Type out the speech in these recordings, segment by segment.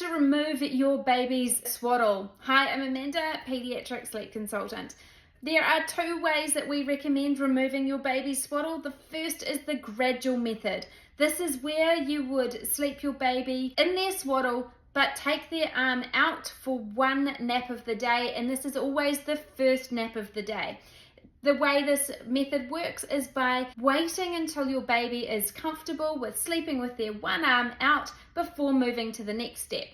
to remove your baby's swaddle. Hi, I'm Amanda, pediatric sleep consultant. There are two ways that we recommend removing your baby's swaddle. The first is the gradual method. This is where you would sleep your baby in their swaddle but take their arm out for one nap of the day, and this is always the first nap of the day. The way this method works is by waiting until your baby is comfortable with sleeping with their one arm out before moving to the next step.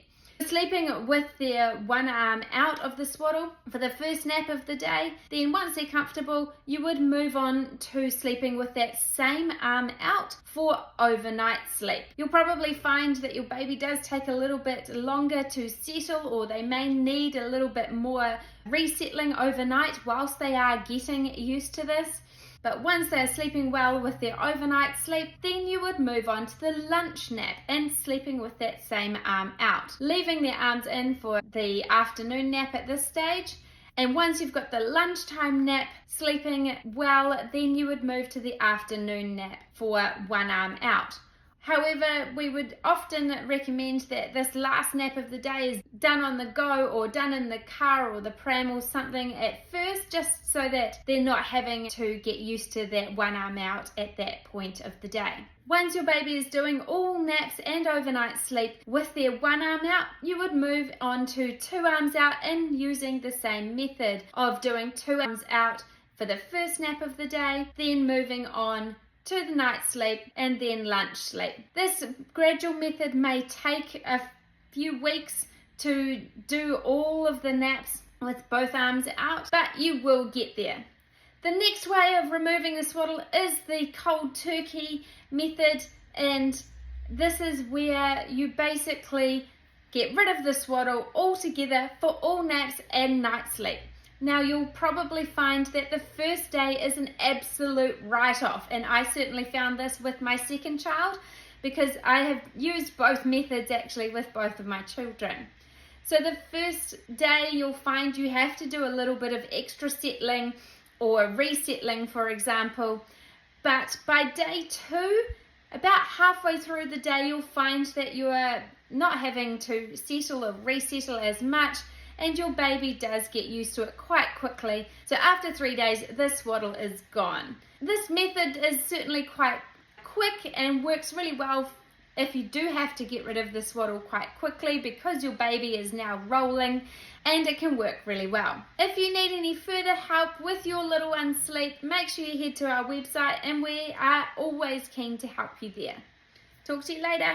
Sleeping with their one arm out of the swaddle for the first nap of the day, then once they're comfortable, you would move on to sleeping with that same arm out for overnight sleep. You'll probably find that your baby does take a little bit longer to settle, or they may need a little bit more resettling overnight whilst they are getting used to this. But once they're sleeping well with their overnight sleep, then you would move on to the lunch nap and sleeping with that same arm out, leaving their arms in for the afternoon nap at this stage. And once you've got the lunchtime nap sleeping well, then you would move to the afternoon nap for one arm out. However, we would often recommend that this last nap of the day is done on the go or done in the car or the pram or something at first, just so that they're not having to get used to that one arm out at that point of the day. Once your baby is doing all naps and overnight sleep with their one arm out, you would move on to two arms out and using the same method of doing two arms out for the first nap of the day, then moving on to the night sleep and then lunch sleep. This gradual method may take a few weeks to do all of the naps with both arms out, but you will get there. The next way of removing the swaddle is the cold turkey method, and this is where you basically get rid of the swaddle altogether for all naps and night sleep. Now, you'll probably find that the first day is an absolute write-off, and I certainly found this with my second child because I have used both methods actually with both of my children. So the first day you'll find you have to do a little bit of extra settling or resettling, for example, but by day 2, about halfway through the day, you'll find that you are not having to settle or resettle as much, and your baby does get used to it quite quickly. So after 3 days, the swaddle is gone. This method is certainly quite quick and works really well if you do have to get rid of the swaddle quite quickly, because your baby is now rolling, and it can work really well. If you need any further help with your little one's sleep, make sure you head to our website, and we are always keen to help you there. Talk to you later.